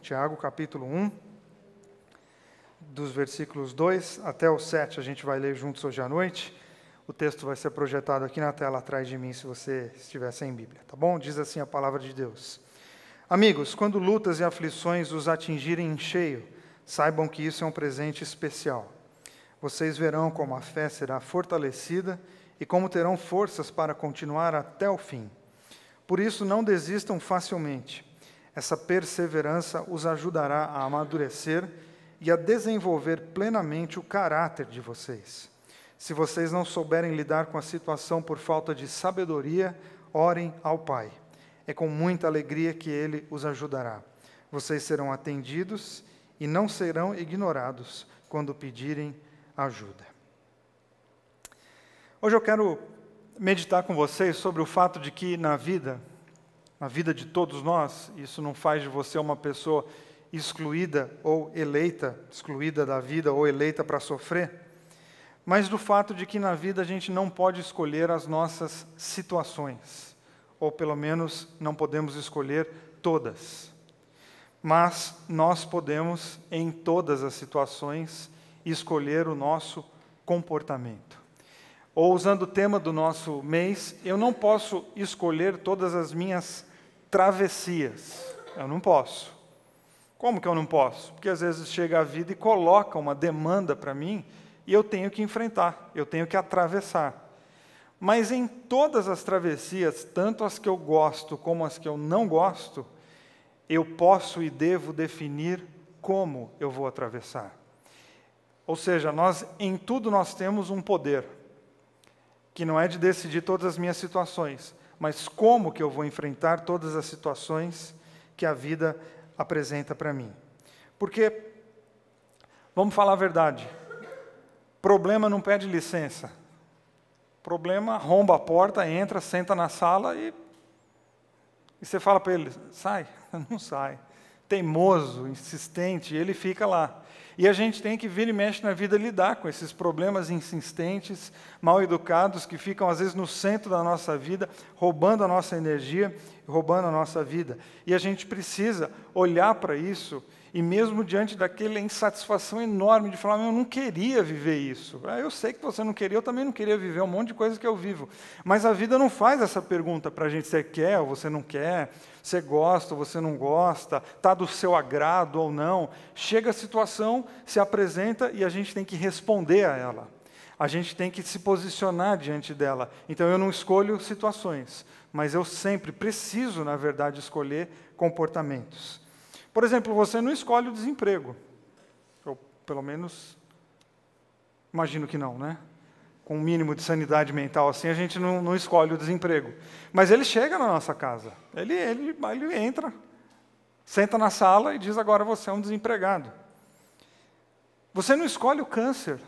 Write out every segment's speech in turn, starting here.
Tiago, capítulo 1, dos versículos 2 até o 7, a gente vai ler juntos hoje à noite. O texto vai ser projetado aqui na tela atrás de mim, se você estiver sem Bíblia, tá bom? Diz assim a palavra de Deus. Amigos, quando lutas e aflições os atingirem em cheio, saibam que isso é um presente especial. Vocês verão como a fé será fortalecida e como terão forças para continuar até o fim. Por isso, não desistam facilmente. Essa perseverança os ajudará a amadurecer e a desenvolver plenamente o caráter de vocês. Se vocês não souberem lidar com a situação por falta de sabedoria, orem ao Pai. É com muita alegria que Ele os ajudará. Vocês serão atendidos e não serão ignorados quando pedirem ajuda. Hoje eu quero meditar com vocês sobre o fato de que na vida de todos nós, isso não faz de você uma pessoa excluída ou eleita, excluída da vida ou eleita para sofrer, mas do fato de que na vida a gente não pode escolher as nossas situações, ou pelo menos não podemos escolher todas. Mas nós podemos, em todas as situações, escolher o nosso comportamento. Ou usando o tema do nosso mês, eu não posso escolher todas as minhas travessias. Eu não posso. Como que eu não posso? Porque às vezes chega a vida e coloca uma demanda para mim e eu tenho que enfrentar, eu tenho que atravessar. Mas em todas as travessias, tanto as que eu gosto como as que eu não gosto, eu posso e devo definir como eu vou atravessar. Ou seja, em tudo nós temos um poder, que não é de decidir todas as minhas situações, mas como que eu vou enfrentar todas as situações que a vida apresenta para mim. Porque, vamos falar a verdade, problema não pede licença. Problema arromba a porta, entra, senta na sala e você fala para ele, sai, não sai. Teimoso, insistente, ele fica lá. E a gente tem que vir e mexe na vida lidar com esses problemas insistentes, mal educados, que ficam às vezes no centro da nossa vida, roubando a nossa energia, roubando a nossa vida. E a gente precisa olhar para isso, e mesmo diante daquela insatisfação enorme de falar, eu não queria viver isso. Eu sei que você não queria, eu também não queria viver um monte de coisa que eu vivo. Mas a vida não faz essa pergunta para a gente, você quer ou você não quer, você gosta ou você não gosta, está do seu agrado ou não. Chega a situação, se apresenta e a gente tem que responder a ela. A gente tem que se posicionar diante dela. Então eu não escolho situações, mas eu sempre preciso, na verdade, escolher comportamentos. Por exemplo, você não escolhe o desemprego. Ou, pelo menos, imagino que não, né? Com um mínimo de sanidade mental assim, a gente não escolhe o desemprego. Mas ele chega na nossa casa. Ele entra, senta na sala e diz, agora você é um desempregado. Você não escolhe o câncer.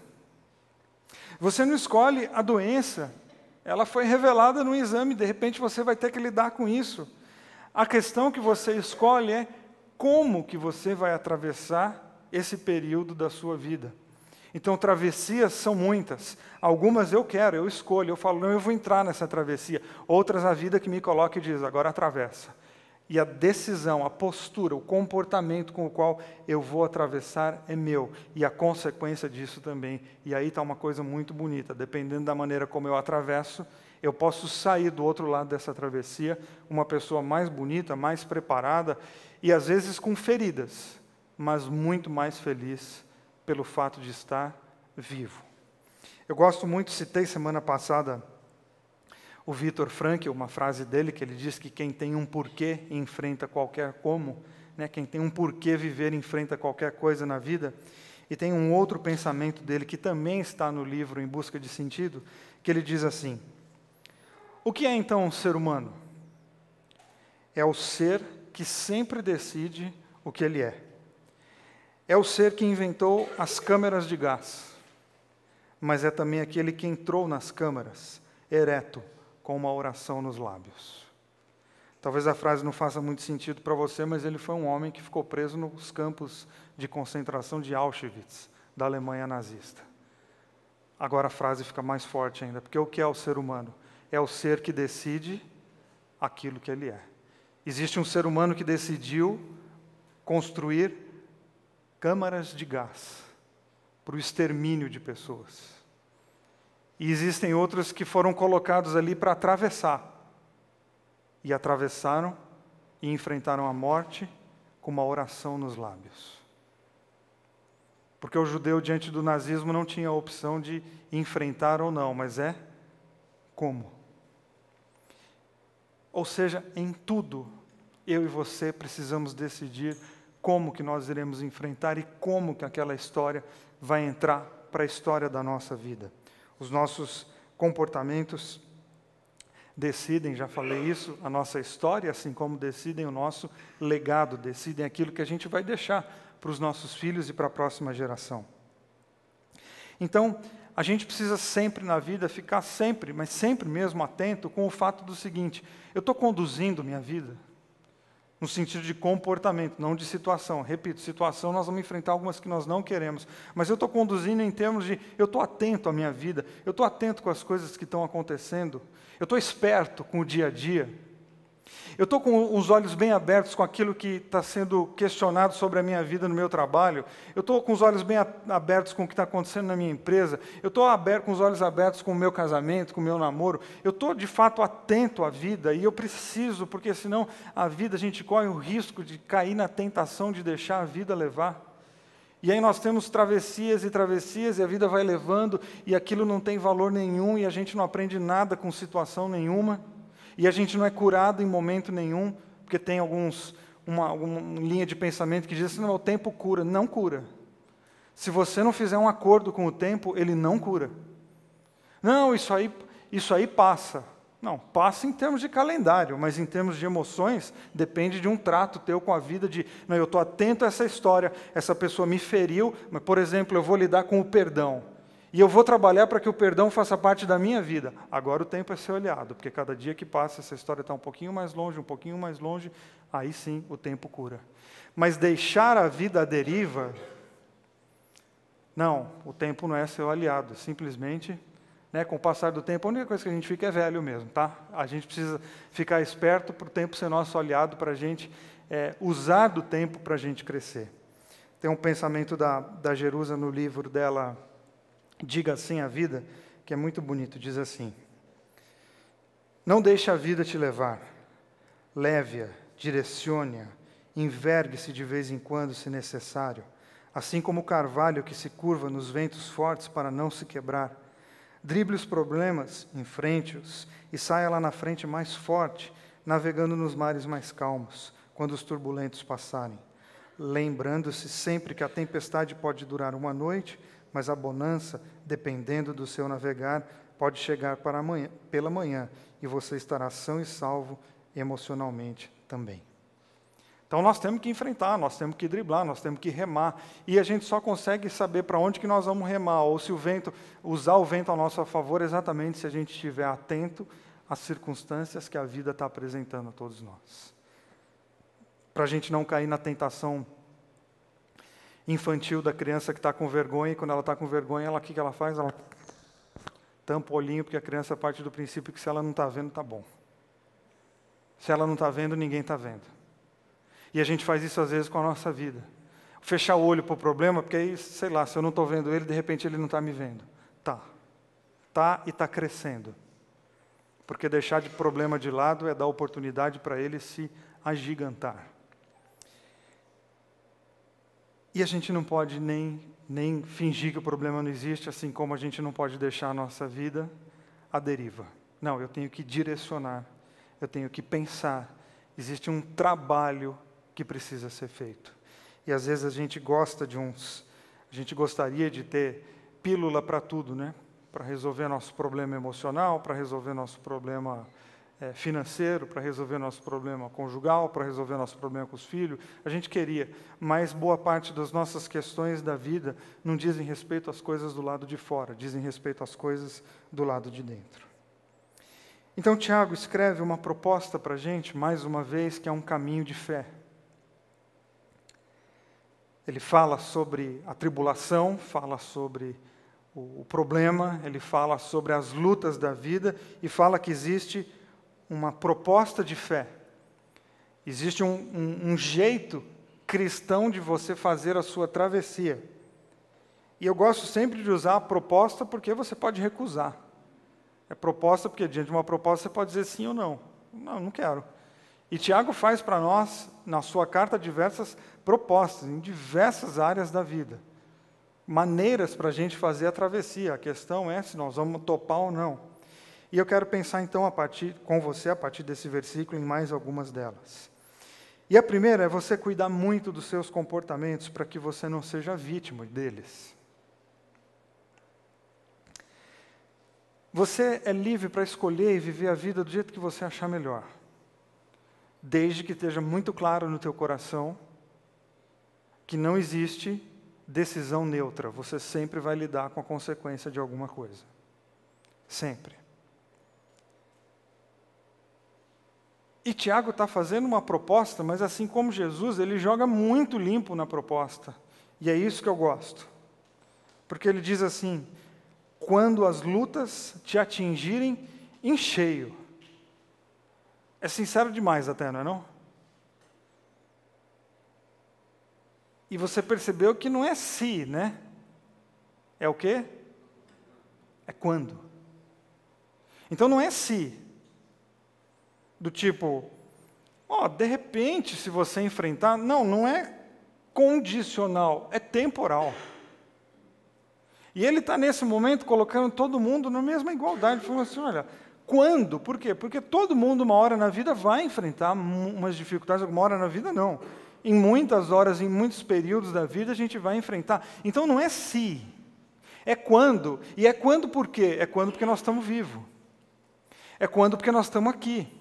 Você não escolhe a doença. Ela foi revelada no exame, de repente você vai ter que lidar com isso. A questão que você escolhe é como que você vai atravessar esse período da sua vida. Então, travessias são muitas. Algumas eu quero, eu escolho, eu falo, não, eu vou entrar nessa travessia. Outras, a vida que me coloca e diz, agora atravessa. E a decisão, a postura, o comportamento com o qual eu vou atravessar é meu. E a consequência disso também. E aí está uma coisa muito bonita. Dependendo da maneira como eu atravesso, eu posso sair do outro lado dessa travessia uma pessoa mais bonita, mais preparada, e às vezes com feridas, mas muito mais feliz pelo fato de estar vivo. Eu gosto muito, citei semana passada o Viktor Frankl, uma frase dele, que ele diz que quem tem um porquê enfrenta qualquer como, né? Quem tem um porquê viver enfrenta qualquer coisa na vida. E tem um outro pensamento dele, que também está no livro Em Busca de Sentido, que ele diz assim, o que é então um ser humano? É o ser que sempre decide o que ele é. É o ser que inventou as câmeras de gás, mas é também aquele que entrou nas câmeras, ereto, com uma oração nos lábios. Talvez a frase não faça muito sentido para você, mas ele foi um homem que ficou preso nos campos de concentração de Auschwitz, da Alemanha nazista. Agora a frase fica mais forte ainda, porque o que é o ser humano? É o ser que decide aquilo que ele é. Existe um ser humano que decidiu construir câmaras de gás para o extermínio de pessoas. E existem outros que foram colocados ali para atravessar. E atravessaram e enfrentaram a morte com uma oração nos lábios. Porque o judeu, diante do nazismo, não tinha a opção de enfrentar ou não, mas como. Ou seja, em tudo, eu e você precisamos decidir como que nós iremos enfrentar e como que aquela história vai entrar para a história da nossa vida. Os nossos comportamentos decidem, já falei isso, a nossa história, assim como decidem o nosso legado, decidem aquilo que a gente vai deixar para os nossos filhos e para a próxima geração. Então, a gente precisa sempre na vida ficar sempre, mas sempre mesmo atento com o fato do seguinte: eu estou conduzindo minha vida no sentido de comportamento, não de situação. Repito, situação nós vamos enfrentar algumas que nós não queremos, mas eu estou conduzindo em termos de, eu estou atento à minha vida, eu estou atento com as coisas que estão acontecendo, eu estou esperto com o dia a dia, eu estou com os olhos bem abertos com aquilo que está sendo questionado sobre a minha vida no meu trabalho, eu estou com os olhos bem abertos com o que está acontecendo na minha empresa, eu estou com os olhos abertos com o meu casamento, com o meu namoro, eu estou de fato atento à vida, e eu preciso, porque senão a vida, a gente corre o risco de cair na tentação de deixar a vida levar. E aí nós temos travessias e travessias, e a vida vai levando, e aquilo não tem valor nenhum, e a gente não aprende nada com situação nenhuma, e a gente não é curado em momento nenhum, porque tem uma linha de pensamento que diz assim: não, o tempo cura. Não cura. Se você não fizer um acordo com o tempo, ele não cura. Não, isso aí passa. Não, passa em termos de calendário, mas em termos de emoções, depende de um trato teu com a vida de, não, eu estou atento a essa história, essa pessoa me feriu, mas, por exemplo, eu vou lidar com o perdão. E eu vou trabalhar para que o perdão faça parte da minha vida. Agora o tempo é ser olhado, porque cada dia que passa, essa história está um pouquinho mais longe, aí sim o tempo cura. Mas deixar a vida à deriva, não, o tempo não é seu aliado, simplesmente, com o passar do tempo, a única coisa que a gente fica é velho mesmo, tá? A gente precisa ficar esperto para o tempo ser nosso aliado, para a gente usar do tempo para a gente crescer. Tem um pensamento da Jerusa no livro dela, Diga Sim à Vida, que é muito bonito, diz assim: não deixe a vida te levar, leve-a, direcione-a, envergue-se de vez em quando, se necessário, assim como o carvalho que se curva nos ventos fortes para não se quebrar. Drible os problemas, enfrente-os, e saia lá na frente mais forte, navegando nos mares mais calmos, quando os turbulentos passarem, lembrando-se sempre que a tempestade pode durar uma noite, mas a bonança, dependendo do seu navegar, pode chegar pela manhã, e você estará são e salvo emocionalmente também. Então nós temos que enfrentar, nós temos que driblar, nós temos que remar, e a gente só consegue saber para onde que nós vamos remar, ou se usar o vento a nosso favor, exatamente se a gente estiver atento às circunstâncias que a vida está apresentando a todos nós. Para a gente não cair na tentação infantil da criança que está com vergonha, e quando ela está com vergonha, o que ela faz? Ela tampa o olhinho, porque a criança parte do princípio que se ela não está vendo, está bom. Se ela não está vendo, ninguém está vendo. E a gente faz isso às vezes com a nossa vida. Fechar o olho para o problema, porque aí, sei lá, se eu não estou vendo ele, de repente ele não está me vendo. Tá e está crescendo. Porque deixar de problema de lado é dar oportunidade para ele se agigantar. E a gente não pode nem fingir que o problema não existe, assim como a gente não pode deixar a nossa vida à deriva. Não, eu tenho que direcionar, eu tenho que pensar. Existe um trabalho que precisa ser feito. E às vezes a gente gostaria de ter pílula para tudo, né? Para resolver nosso problema emocional, para resolver nosso problema financeiro, para resolver nosso problema conjugal, para resolver nosso problema com os filhos. A gente queria, mas boa parte das nossas questões da vida não dizem respeito às coisas do lado de fora, dizem respeito às coisas do lado de dentro. Então, Tiago escreve uma proposta para a gente, mais uma vez, que é um caminho de fé. Ele fala sobre a tribulação, fala sobre o problema, ele fala sobre as lutas da vida e fala que existe uma proposta de fé. Existe um jeito cristão de você fazer a sua travessia. E eu gosto sempre de usar a proposta porque você pode recusar. É proposta porque diante de uma proposta você pode dizer sim ou não. Não, não quero. E Tiago faz para nós, na sua carta, diversas propostas, em diversas áreas da vida. Maneiras para a gente fazer a travessia. A questão é se nós vamos topar ou não. E eu quero pensar então com você, a partir desse versículo, em mais algumas delas. E a primeira é você cuidar muito dos seus comportamentos para que você não seja vítima deles. Você é livre para escolher e viver a vida do jeito que você achar melhor. Desde que esteja muito claro no teu coração que não existe decisão neutra. Você sempre vai lidar com a consequência de alguma coisa. Sempre. E Tiago está fazendo uma proposta, mas assim como Jesus, ele joga muito limpo na proposta. E é isso que eu gosto. Porque ele diz assim: quando as lutas te atingirem em cheio. É sincero demais até, não é não? E você percebeu que não é se, né? É o quê? É quando. Então não é se. Do tipo, de repente, se você enfrentar... Não, não é condicional, é temporal. E ele está, nesse momento, colocando todo mundo na mesma igualdade, falando assim, olha, quando? Por quê? Porque todo mundo, uma hora na vida, vai enfrentar umas dificuldades, uma hora na vida, não. Em muitas horas, em muitos períodos da vida, a gente vai enfrentar. Então, não é se, é quando. E é quando por quê? É quando porque nós estamos vivos. É quando porque nós estamos aqui.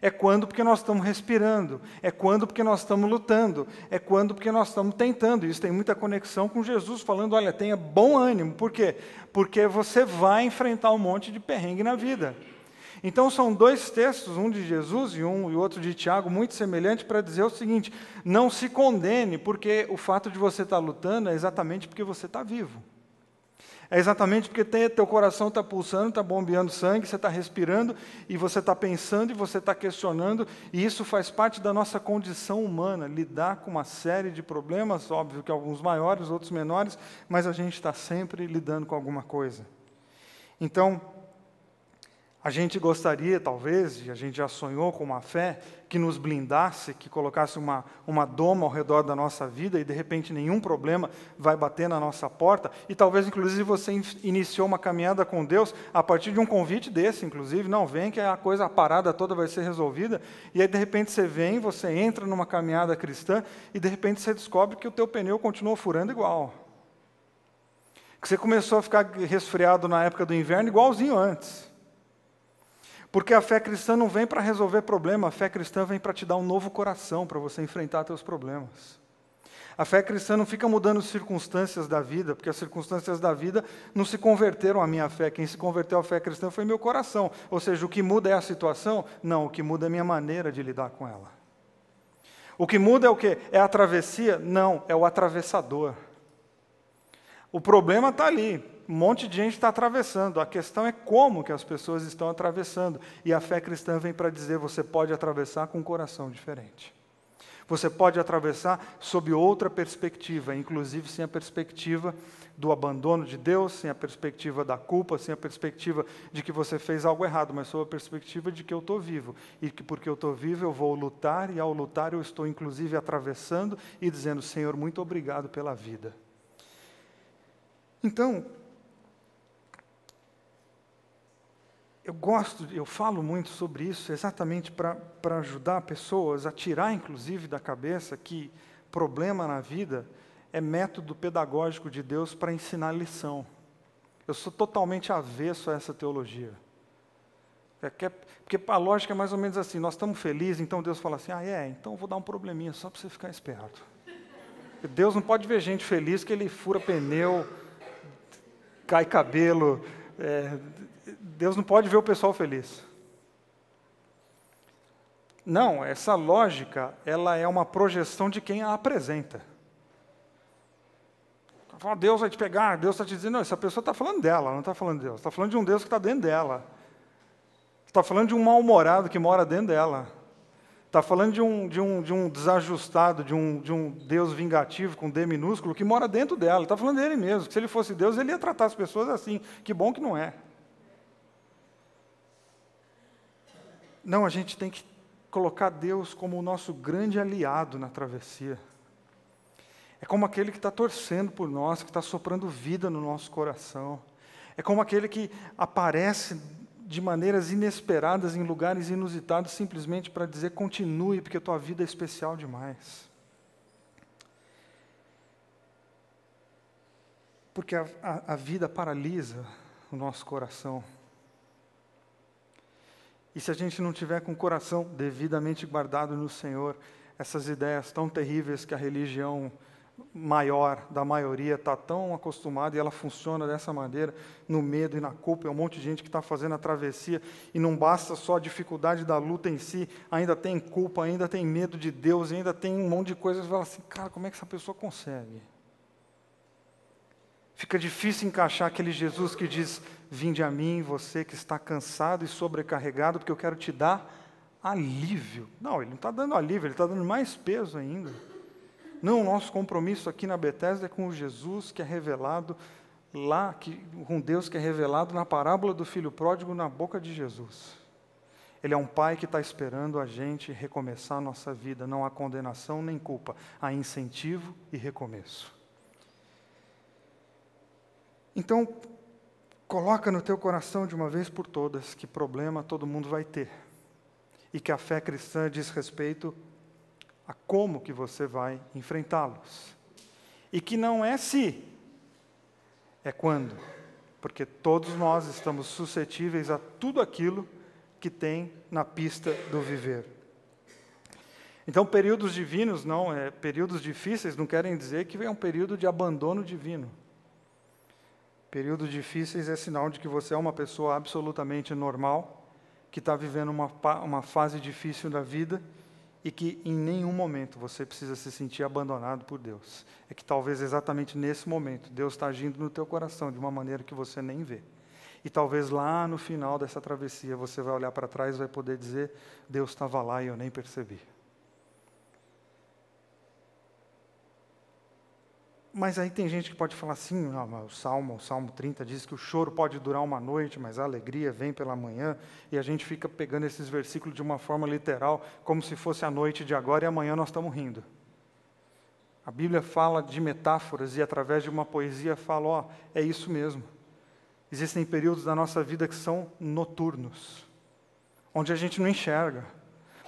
É quando porque nós estamos respirando. É quando porque nós estamos lutando. É quando porque nós estamos tentando. Isso tem muita conexão com Jesus falando, olha, tenha bom ânimo. Por quê? Porque você vai enfrentar um monte de perrengue na vida. Então são dois textos, um de Jesus e o outro de Tiago, muito semelhantes, para dizer o seguinte: não se condene, porque o fato de você estar lutando é exatamente porque você está vivo. É exatamente porque teu coração está pulsando, está bombeando sangue, você está respirando, e você está pensando, e você está questionando, e isso faz parte da nossa condição humana, lidar com uma série de problemas, óbvio que alguns maiores, outros menores, mas a gente está sempre lidando com alguma coisa. Então, a gente gostaria, talvez, e a gente já sonhou com uma fé que nos blindasse, que colocasse uma doma ao redor da nossa vida e, de repente, nenhum problema vai bater na nossa porta. E talvez, inclusive, você iniciou uma caminhada com Deus a partir de um convite desse, inclusive. Não, vem que a parada toda vai ser resolvida. E aí, de repente, você vem, você entra numa caminhada cristã e, de repente, você descobre que o teu pneu continua furando igual. Que você começou a ficar resfriado na época do inverno igualzinho antes. Porque a fé cristã não vem para resolver problema, a fé cristã vem para te dar um novo coração, para você enfrentar teus problemas. A fé cristã não fica mudando as circunstâncias da vida, porque as circunstâncias da vida não se converteram à minha fé. Quem se converteu à fé cristã foi meu coração. Ou seja, o que muda é a situação? Não, o que muda é a minha maneira de lidar com ela. O que muda é o quê? É a travessia? Não, é o atravessador. O problema está ali. Um monte de gente está atravessando. A questão é como que as pessoas estão atravessando. E a fé cristã vem para dizer, você pode atravessar com um coração diferente. Você pode atravessar sob outra perspectiva, inclusive sem a perspectiva do abandono de Deus, sem a perspectiva da culpa, sem a perspectiva de que você fez algo errado, mas sob a perspectiva de que eu estou vivo. E que porque eu estou vivo eu vou lutar, e ao lutar eu estou inclusive atravessando e dizendo, Senhor, muito obrigado pela vida. Então, eu falo muito sobre isso exatamente para ajudar pessoas a tirar, inclusive, da cabeça que problema na vida é método pedagógico de Deus para ensinar lição. Eu sou totalmente avesso a essa teologia. Porque a lógica é mais ou menos assim, nós estamos felizes, então Deus fala assim, então eu vou dar um probleminha só para você ficar esperto. Deus não pode ver gente feliz que ele fura pneu, cai cabelo... Deus não pode ver o pessoal feliz. Não, essa lógica, ela é uma projeção de quem a apresenta. Deus vai te pegar, Deus está te dizendo, não, essa pessoa está falando dela, não está falando de Deus. Está falando de um Deus que está dentro dela. Está falando de um mal-humorado que mora dentro dela. Está falando de um desajustado, de um Deus vingativo com D minúsculo que mora dentro dela. Está falando dele mesmo, que se ele fosse Deus, ele ia tratar as pessoas assim. Que bom que não é. Não, a gente tem que colocar Deus como o nosso grande aliado na travessia. É como aquele que está torcendo por nós, que está soprando vida no nosso coração. É como aquele que aparece de maneiras inesperadas, em lugares inusitados, simplesmente para dizer, continue, porque a tua vida é especial demais. Porque a vida paralisa o nosso coração. E se a gente não tiver com o coração devidamente guardado no Senhor, essas ideias tão terríveis que a religião maior da maioria está tão acostumada e ela funciona dessa maneira, no medo e na culpa, é um monte de gente que está fazendo a travessia e não basta só a dificuldade da luta em si, ainda tem culpa, ainda tem medo de Deus, ainda tem um monte de coisas, e fala assim, cara, como é que essa pessoa consegue? Fica difícil encaixar aquele Jesus que diz, vinde a mim, você que está cansado e sobrecarregado, porque eu quero te dar alívio. Não, ele não está dando alívio, ele está dando mais peso ainda. Não, o nosso compromisso aqui na Bethesda é com o Jesus que é revelado lá, com Deus que é revelado na parábola do filho pródigo na boca de Jesus. Ele é um pai que está esperando a gente recomeçar a nossa vida. Não há condenação nem culpa, há incentivo e recomeço. Então, coloca no teu coração de uma vez por todas que problema todo mundo vai ter. E que a fé cristã diz respeito a como que você vai enfrentá-los. E que não é se, é quando. Porque todos nós estamos suscetíveis a tudo aquilo que tem na pista do viver. Então, períodos divinos, períodos difíceis não querem dizer que é um período de abandono divino. Períodos difíceis é sinal de que você é uma pessoa absolutamente normal, que está vivendo uma fase difícil da vida, e que em nenhum momento você precisa se sentir abandonado por Deus. É que talvez exatamente nesse momento, Deus está agindo no teu coração de uma maneira que você nem vê. E talvez lá no final dessa travessia, você vai olhar para trás e vai poder dizer, Deus estava lá e eu nem percebi. Mas aí tem gente que pode falar assim, não, o Salmo 30 diz que o choro pode durar uma noite, mas a alegria vem pela manhã, e a gente fica pegando esses versículos de uma forma literal, como se fosse a noite de agora e amanhã nós estamos rindo. A Bíblia fala de metáforas e através de uma poesia fala, é isso mesmo. Existem períodos da nossa vida que são noturnos, onde a gente não enxerga,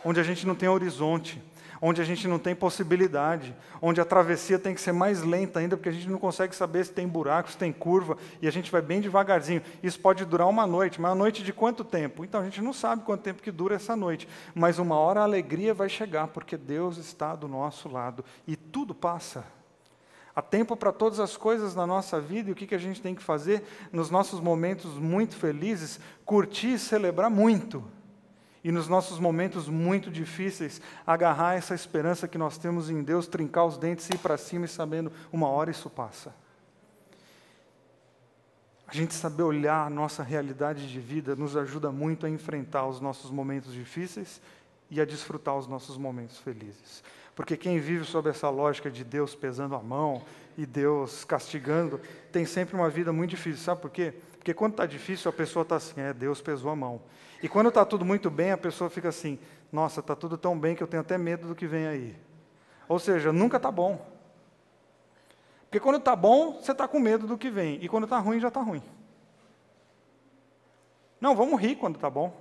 onde a gente não tem horizonte, onde a gente não tem possibilidade, onde a travessia tem que ser mais lenta ainda, porque a gente não consegue saber se tem buraco, se tem curva, e a gente vai bem devagarzinho. Isso pode durar uma noite, mas uma noite de quanto tempo? Então, a gente não sabe quanto tempo que dura essa noite, mas uma hora a alegria vai chegar, porque Deus está do nosso lado, e tudo passa. Há tempo para todas as coisas na nossa vida, e o que a gente tem que fazer nos nossos momentos muito felizes? Curtir e celebrar muito. E nos nossos momentos muito difíceis, agarrar essa esperança que nós temos em Deus, trincar os dentes, ir para cima e sabendo, uma hora isso passa. A gente saber olhar a nossa realidade de vida nos ajuda muito a enfrentar os nossos momentos difíceis e a desfrutar os nossos momentos felizes. Porque quem vive sob essa lógica de Deus pesando a mão e Deus castigando, tem sempre uma vida muito difícil. Sabe por quê? Porque quando está difícil, a pessoa está assim, Deus pesou a mão. E quando está tudo muito bem, a pessoa fica assim, nossa, está tudo tão bem que eu tenho até medo do que vem aí. Ou seja, nunca está bom. Porque quando está bom, você está com medo do que vem. E quando está ruim, já está ruim. Não, vamos rir quando está bom.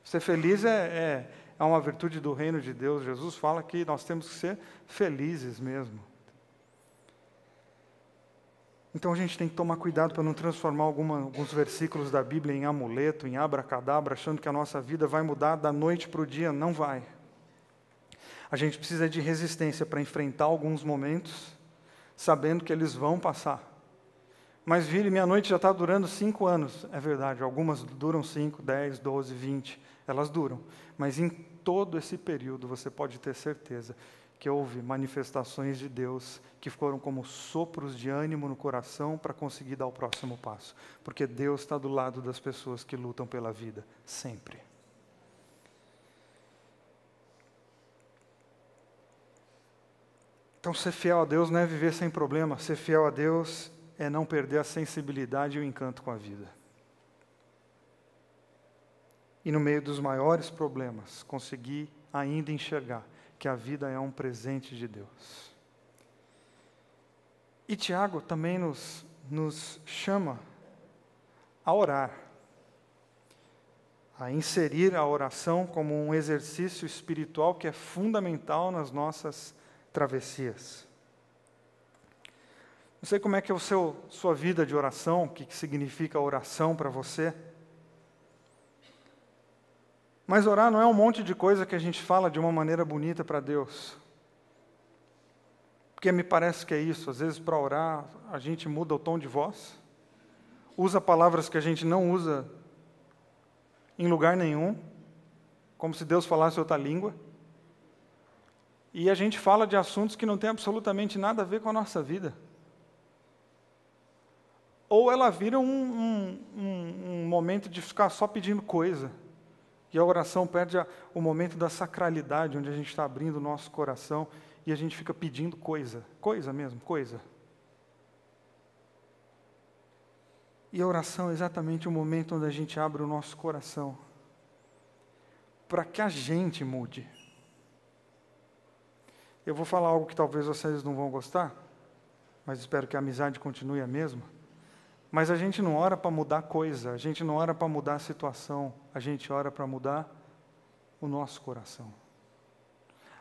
Ser feliz é uma virtude do reino de Deus. Jesus fala que nós temos que ser felizes mesmo. Então a gente tem que tomar cuidado para não transformar alguns versículos da Bíblia em amuleto, em abracadabra, achando que a nossa vida vai mudar da noite para o dia. Não vai. A gente precisa de resistência para enfrentar alguns momentos, sabendo que eles vão passar. Mas, Vire, minha noite já está durando 5 anos. É verdade, algumas duram 5, 10, 12, 20. Elas duram. Mas em todo esse período, você pode ter certeza que houve manifestações de Deus que foram como sopros de ânimo no coração para conseguir dar o próximo passo. Porque Deus está do lado das pessoas que lutam pela vida, sempre. Então, ser fiel a Deus não é viver sem problema. Ser fiel a Deus é não perder a sensibilidade e o encanto com a vida. E no meio dos maiores problemas, conseguir ainda enxergar que a vida é um presente de Deus. E Tiago também nos chama a orar, a inserir a oração como um exercício espiritual que é fundamental nas nossas travessias. Não sei como é que é sua vida de oração, o que significa oração para você. Mas orar não é um monte de coisa que a gente fala de uma maneira bonita para Deus. Porque me parece que é isso. Às vezes, para orar, a gente muda o tom de voz, usa palavras que a gente não usa em lugar nenhum, como se Deus falasse outra língua. E a gente fala de assuntos que não tem absolutamente nada a ver com a nossa vida. Ou ela vira um momento de ficar só pedindo coisa. E a oração perde o momento da sacralidade, onde a gente está abrindo o nosso coração e a gente fica pedindo coisa. Coisa mesmo, coisa. E a oração é exatamente o momento onde a gente abre o nosso coração para que a gente mude. Eu vou falar algo que talvez vocês não vão gostar, mas espero que a amizade continue a mesma. Mas a gente não ora para mudar coisa, a gente não ora para mudar a situação, a gente ora para mudar o nosso coração.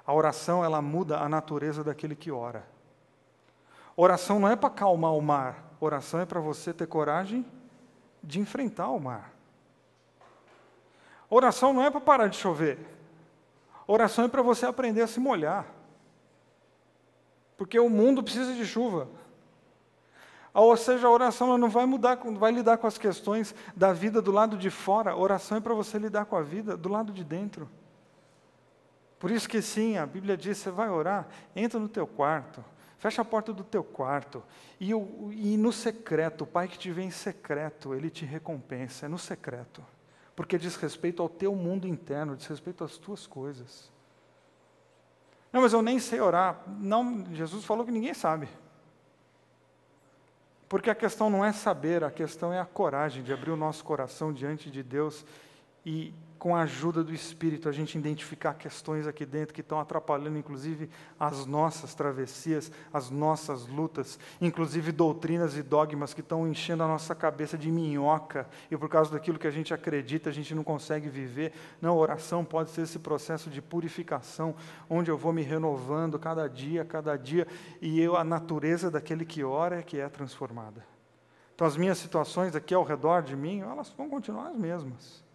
A oração, ela muda a natureza daquele que ora. Oração não é para acalmar o mar, oração é para você ter coragem de enfrentar o mar. Oração não é para parar de chover, oração é para você aprender a se molhar. Porque o mundo precisa de chuva. Ou seja, a oração ela não vai lidar com as questões da vida do lado de fora. A oração é para você lidar com a vida do lado de dentro. Por isso que sim, a Bíblia diz, você vai orar, entra no teu quarto, fecha a porta do teu quarto, e no secreto, o Pai que te vê em secreto, Ele te recompensa, é no secreto. Porque diz respeito ao teu mundo interno, diz respeito às tuas coisas. Não, mas eu nem sei orar. Não, Jesus falou que ninguém sabe. Porque a questão não é saber, a questão é a coragem de abrir o nosso coração diante de Deus e, com a ajuda do Espírito, a gente identificar questões aqui dentro que estão atrapalhando, inclusive, as nossas travessias, as nossas lutas, inclusive doutrinas e dogmas que estão enchendo a nossa cabeça de minhoca e, por causa daquilo que a gente acredita, a gente não consegue viver. Não, a oração pode ser esse processo de purificação, onde eu vou me renovando cada dia, e a natureza daquele que ora é que é transformada. Então, as minhas situações aqui ao redor de mim, elas vão continuar as mesmas.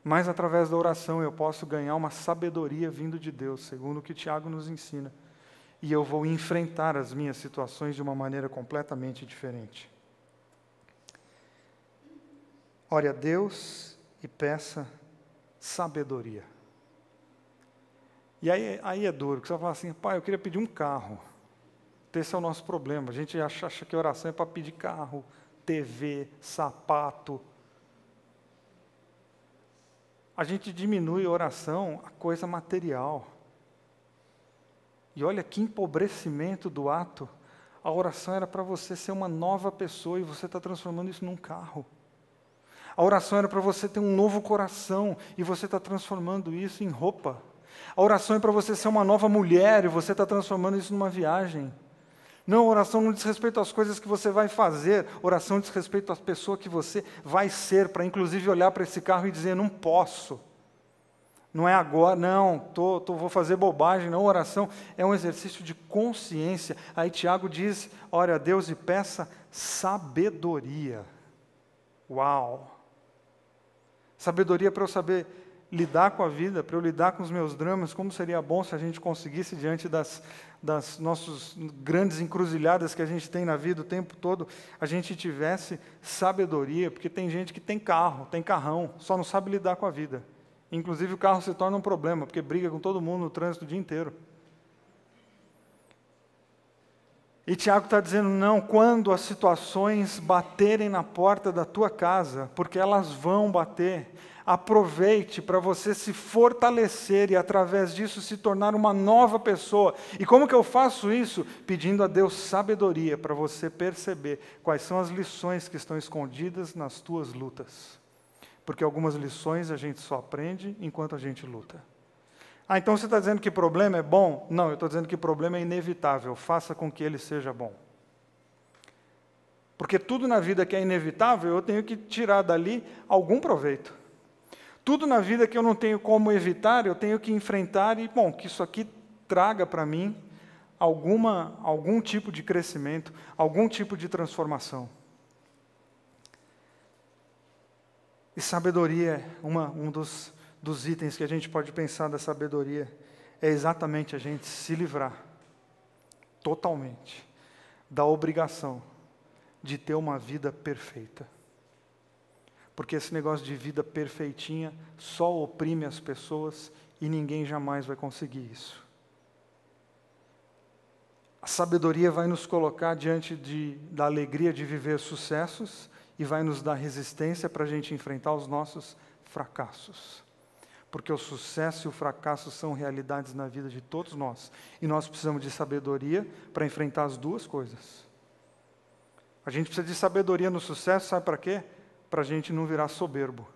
Mas através da oração eu posso ganhar uma sabedoria vindo de Deus, segundo o que Tiago nos ensina. E eu vou enfrentar as minhas situações de uma maneira completamente diferente. Ore a Deus e peça sabedoria. E aí é duro, porque você vai falar assim, pai, eu queria pedir um carro. Esse é o nosso problema. A gente acha que a oração é para pedir carro, TV, sapato. A gente diminui a oração a coisa material. E olha que empobrecimento do ato. A oração era para você ser uma nova pessoa e você está transformando isso num carro. A oração era para você ter um novo coração e você está transformando isso em roupa. A oração é para você ser uma nova mulher e você está transformando isso numa viagem. Não, oração não diz respeito às coisas que você vai fazer, oração diz respeito à pessoa que você vai ser, para inclusive olhar para esse carro e dizer, não posso. Não é agora, não, vou fazer bobagem, não, oração é um exercício de consciência. Aí Tiago diz, ore a Deus e peça sabedoria. Uau! Sabedoria para eu saber lidar com a vida, para eu lidar com os meus dramas, como seria bom se a gente conseguisse, diante das nossas grandes encruzilhadas que a gente tem na vida o tempo todo, a gente tivesse sabedoria, porque tem gente que tem carro, tem carrão, só não sabe lidar com a vida. Inclusive o carro se torna um problema, porque briga com todo mundo no trânsito o dia inteiro. E Tiago está dizendo, não, quando as situações baterem na porta da tua casa, porque elas vão bater, Aproveite para você se fortalecer e, através disso, se tornar uma nova pessoa. E como que eu faço isso? Pedindo a Deus sabedoria para você perceber quais são as lições que estão escondidas nas tuas lutas. Porque algumas lições a gente só aprende enquanto a gente luta. Ah, então você está dizendo que problema é bom? Não, eu estou dizendo que problema é inevitável. Faça com que ele seja bom. Porque tudo na vida que é inevitável, eu tenho que tirar dali algum proveito. Tudo na vida que eu não tenho como evitar, eu tenho que enfrentar e, bom, que isso aqui traga para mim algum tipo de crescimento, algum tipo de transformação. E sabedoria, um dos itens que a gente pode pensar da sabedoria, é exatamente a gente se livrar totalmente da obrigação de ter uma vida perfeita. Porque esse negócio de vida perfeitinha só oprime as pessoas e ninguém jamais vai conseguir isso. A sabedoria vai nos colocar diante da alegria de viver sucessos e vai nos dar resistência para a gente enfrentar os nossos fracassos. Porque o sucesso e o fracasso são realidades na vida de todos nós. E nós precisamos de sabedoria para enfrentar as duas coisas. A gente precisa de sabedoria no sucesso, sabe para quê? Para a gente não virar soberbo.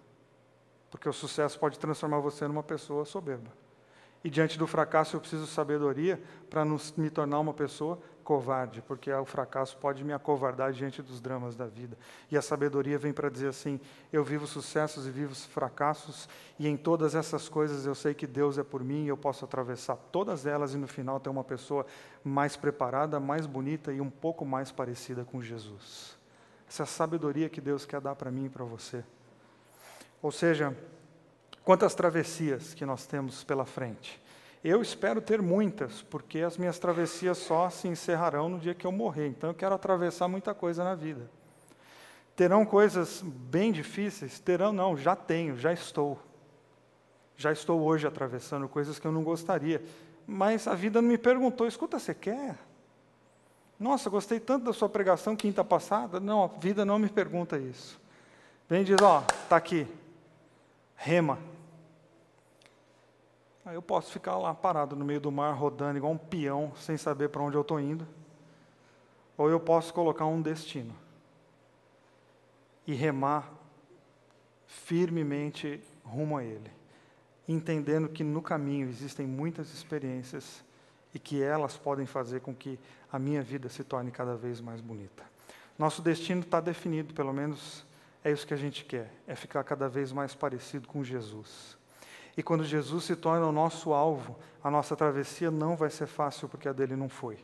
Porque o sucesso pode transformar você numa pessoa soberba. E diante do fracasso eu preciso de sabedoria para não me tornar uma pessoa covarde, porque o fracasso pode me acovardar diante dos dramas da vida. E a sabedoria vem para dizer assim, eu vivo sucessos e vivo fracassos, e em todas essas coisas eu sei que Deus é por mim, e eu posso atravessar todas elas e no final ter uma pessoa mais preparada, mais bonita e um pouco mais parecida com Jesus. Essa é a sabedoria que Deus quer dar para mim e para você. Ou seja, quantas travessias que nós temos pela frente. Eu espero ter muitas, porque as minhas travessias só se encerrarão no dia que eu morrer. Então eu quero atravessar muita coisa na vida. Terão coisas bem difíceis? Terão não, já tenho, já estou. Já estou hoje atravessando coisas que eu não gostaria. Mas a vida não me perguntou, escuta, você quer? Nossa, gostei tanto da sua pregação quinta passada. Não, a vida não me pergunta isso. Vem e diz, está aqui, rema. Aí eu posso ficar lá parado no meio do mar, rodando igual um peão, sem saber para onde eu estou indo. Ou eu posso colocar um destino. E remar firmemente rumo a ele. Entendendo que no caminho existem muitas experiências e que elas podem fazer com que a minha vida se torne cada vez mais bonita. Nosso destino está definido, pelo menos é isso que a gente quer, é ficar cada vez mais parecido com Jesus. E quando Jesus se torna o nosso alvo, a nossa travessia não vai ser fácil, porque a dele não foi.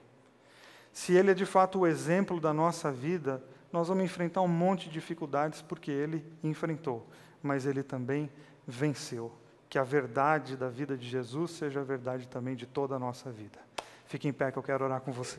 Se ele é de fato o exemplo da nossa vida, nós vamos enfrentar um monte de dificuldades, porque ele enfrentou, mas ele também venceu. Que a verdade da vida de Jesus seja a verdade também de toda a nossa vida. Fique em pé que eu quero orar com você.